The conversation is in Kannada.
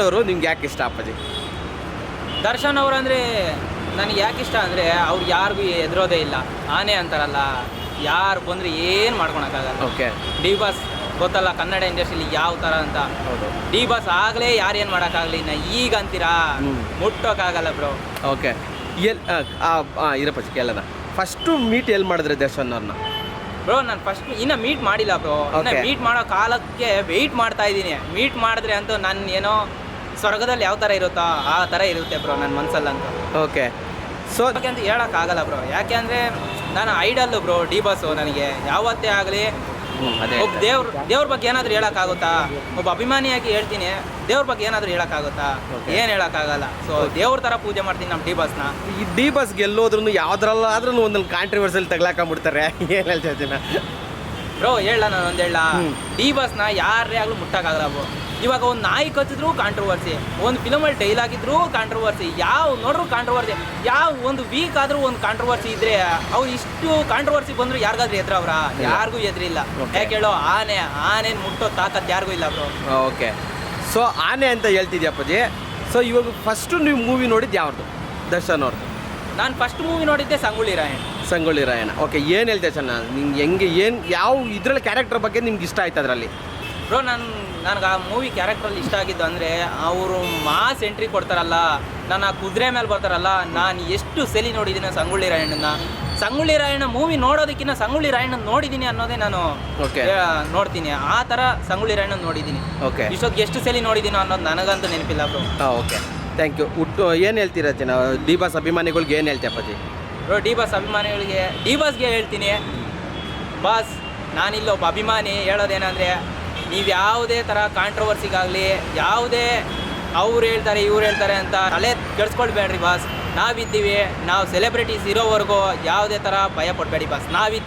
ಅವರು ನಿಮ್ಗೆ ಯಾಕೆ ಇಷ್ಟ ಅಪ್ಪಾಜಿ? ದರ್ಶನ್ ಅವರು ಅಂದರೆ ನನಗೆ ಯಾಕೆ ಇಷ್ಟ ಅಂದರೆ ಅವ್ರು ಯಾರಿಗೂ ಎದುರೋದೇ ಇಲ್ಲ. ಆನೆ ಅಂತಾರಲ್ಲ, ಯಾರು ಬಂದರೆ ಏನು ಮಾಡ್ಕೊಳಕ್ಕಾಗಲ್ಲ. ಓಕೆ. ಡಿ ಬಾಸ್ ಗೊತ್ತಲ್ಲ ಕನ್ನಡ ಇಂಡಸ್ಟ್ರಿಲಿ ಯಾವ ಥರ ಅಂತ. ಹೌದು. ಡಿ ಬಾಸ್ ಆಗಲೇ ಯಾರೇನು ಮಾಡೋಕ್ಕಾಗಲಿ, ಈಗ ಅಂತೀರಾ ಮುಟ್ಟೋಕ್ಕಾಗಲ್ಲ ಬ್ರೋ. ಓಕೆ. ಇರಪ್ಪಾಜಿ ಕೇಳೋಣ, ಫಸ್ಟು ಮೀಟ್ ಎಲ್ಲಿ ಮಾಡಿದ್ರೆ ದರ್ಶನ್ ಅವ್ರನ್ನ? ಬ್ರೋ ನಾನು ಫಸ್ಟ್ ಇನ್ನೂ ಮೀಟ್ ಮಾಡಿಲ್ಲ ಬ್ರೋ. ಇನ್ನು Okay. ಮೀಟ್ ಮಾಡೋ ಕಾಲಕ್ಕೆ ವೆಯ್ಟ್ ಮಾಡ್ತಾ ಇದ್ದೀನಿ. ಮೀಟ್ ಮಾಡಿದ್ರೆ ಅಂತೂ ನನ್ನ ಏನೋ ಸ್ವರ್ಗದಲ್ಲಿ ಯಾವ ಥರ ಇರುತ್ತೋ ಆ ಥರ ಇರುತ್ತೆ ಬ್ರೋ ನನ್ನ ಮನಸ್ಸಲ್ಲಂತೂ. ಓಕೆ. ಸೊ ಅಂತ ಹೇಳೋಕ್ಕಾಗಲ್ಲ ಬ್ರೋ. ಯಾಕೆ ಅಂದರೆ ನಾನು ಐಡಲ್ಲು ಬ್ರೋ ಡಿ ಬಾಸು. ನನಗೆ ಯಾವತ್ತೇ ಆಗಲಿ ಅದೇ ಒಬ್ಬ ದೇವ್ರ ಬಗ್ಗೆ ಏನಾದರೂ ಹೇಳೋಕ್ಕಾಗುತ್ತಾ? ಒಬ್ಬ ಅಭಿಮಾನಿಯಾಗಿ ಹೇಳ್ತೀನಿ, ದೇವ್ರ ಬಗ್ಗೆ ಏನಾದರೂ ಹೇಳೋಕ್ಕಾಗುತ್ತಾ? Okay. ಏನು ಹೇಳೋಕ್ಕಾಗಲ್ಲ. ಸೊ ದೇವ್ರ ಥರ ಪೂಜೆ ಮಾಡ್ತೀನಿ ನಮ್ಮ ಡಿ ಬಾಸ್ನ. ಈ ಡಿ ಬಾಸ್ ಗೆಲ್ಲೋದ್ರೂ ಯಾವ್ದ್ರಲ್ಲಾದ್ರೂ ಒಂದೊಂದು ಕಾಂಟ್ರವರ್ಸಲ್ಲಿ ತಗ್ಲಾಕೊಂಡ್ಬಿಡ್ತಾರೆ. ಏನು ಹೇಳ್ತಾ ಇದ್ದೀನ ಬ್ರೋ ಹೇಳ ನಾನು ಒಂದು ಹೇಳ, ಡಿ ಬಾಸ್ನ ಯಾರೇ ಆಗಲೂ ಮುಟ್ಟೋಕ್ಕಾಗಲ್ಲ ಬ್ರೋ. ಇವಾಗ ಒಂದು ನಾಯಿ ಕಚ್ಚಿದ್ರು ಕಾಂಟ್ರವರ್ಸಿ, ಒಂದು ಫಿಲಮಲ್ಲಿ ಡೈಲಾಗ್ ಇದ್ರೂ ಕಾಂಟ್ರವರ್ಸಿ, ಯಾವ ನೋಡ್ರು ಕಾಂಟ್ರವರ್ಸಿ, ಯಾವ ಒಂದು ವೀಕ್ ಆದರೂ ಒಂದು ಕಾಂಟ್ರವರ್ಸಿ ಇದ್ರೆ ಅವ್ರು ಇಷ್ಟು ಕಾಂಟ್ರವರ್ಸಿ ಬಂದರೂ ಯಾರಿಗಾದ್ರೂ ಎದುರವ್ರ? ಯಾರಿಗೂ ಎದುರಿಲ್ಲ. Okay. ಯಾಕೆ ಹೇಳೋ, ಆನೆ ಮುಟ್ಟೋ ತಾಕತ್ತು ಯಾರಿಗೂ ಇಲ್ಲ ಬ್ರೋ. ಓಕೆ. ಸೊ ಆನೆ ಅಂತ ಹೇಳ್ತಿದ್ಯಪ್ಪಾಜಿ. ಸೊ ಇವಾಗ ಫಸ್ಟು ನೀವು ಮೂವಿ ನೋಡಿದ್ದು ಯಾವ್ದು ದರ್ಶನ್ ಅವ್ರದ್ದು? ನಾನು ಫಸ್ಟ್ ಮೂವಿ ನೋಡಿದ್ದೆ ಸಂಗೊಳ್ಳಿ ರಾಯಣ್ಣ. ಸಂಗೊಳ್ಳಿ ರಾಯಣ್ಣ. ಓಕೆ. ಏನು ಹೇಳ್ತೆ ಚೆನ್ನಾಗಿ ನಿಂಗೆ ಹೆಂಗೆ ಏನು ಯಾವ ಇದರಲ್ಲಿ ಕ್ಯಾರೆಕ್ಟರ್ ಬಗ್ಗೆ ನಿಮ್ಗೆ ಇಷ್ಟ ಆಯ್ತು ಅದರಲ್ಲಿ? ಬ್ರೋ ನನಗೆ ಆ ಮೂವಿ ಕ್ಯಾರೆಕ್ಟ್ರಲ್ಲಿ ಇಷ್ಟ ಆಗಿದ್ದು ಅಂದರೆ ಅವರು ಮಾಸ್ ಎಂಟ್ರಿ ಕೊಡ್ತಾರಲ್ಲ, ನಾನು ಆ ಕುದುರೆ ಮೇಲೆ ಬರ್ತಾರಲ್ಲ, ನಾನು ಎಷ್ಟು ಸಲಿ ನೋಡಿದ್ದೀನಿ ಸಂಗೊಳ್ಳಿ ರಾಯಣ್ಣನ. ಸಂಗೊಳ್ಳಿ ರಾಯಣ್ಣ ಮೂವಿ ನೋಡೋದಕ್ಕಿಂತ ಸಂಗೊಳ್ಳಿ ರಾಯಣ್ಣ ನೋಡಿದ್ದೀನಿ ಅನ್ನೋದೇ ನಾನು Okay. ನೋಡ್ತೀನಿ. ಆ ಥರ ಸಂಗೊಳ್ಳಿ ರಾಯಣ್ಣ ನೋಡಿದ್ದೀನಿ. ಓಕೆ. ಇಷ್ಟೊತ್ತಿಗೆ ಎಷ್ಟು ಸಲಿ ನೋಡಿದ್ದೀನೋ ಅನ್ನೋದು ನನಗಂತೂ ನೆನಪಿಲ್ಲ ಬ್ರೋ. ಹಾಂ. ಓಕೆ. Thank you. ಏನು ಹೇಳ್ತೀರಾ ಜನ ಡಿ ಬಾಸ್ ಅಭಿಮಾನಿಗಳ್ಗೆ ಏನು ಹೇಳ್ತೀಯ ಅಪ್ಪಾಜಿ? ಬ್ರೋ ಡಿ ಬಾಸ್ ಅಭಿಮಾನಿಗಳಿಗೆ, ಡಿ ಬಾಸ್ಗೆ ಹೇಳ್ತೀನಿ, ಬಾಸ್ ನಾನಿಲ್ಲೊಬ್ಬ ಅಭಿಮಾನಿ ಹೇಳೋದೇನೆಂದರೆ, ನೀವು ಯಾವುದೇ ಥರ ಕಾಂಟ್ರವರ್ಸಿಗಾಗಲಿ, ಯಾವುದೇ ಅವ್ರು ಹೇಳ್ತಾರೆ ಇವ್ರು ಹೇಳ್ತಾರೆ ಅಂತ ತಲೆ ಕೆಡಿಸ್ಕೊಳ್ಬೇಡ್ರಿ ಬಾಸ್. ನಾವಿದ್ದೀವಿ, ನಾವು ಸೆಲೆಬ್ರಿಟೀಸ್ ಇರೋವರೆಗೂ ಯಾವುದೇ ಥರ ಭಯ ಪಡಬೇಡಿ ಬಾಸ್, ನಾವಿದ್ದೀವಿ.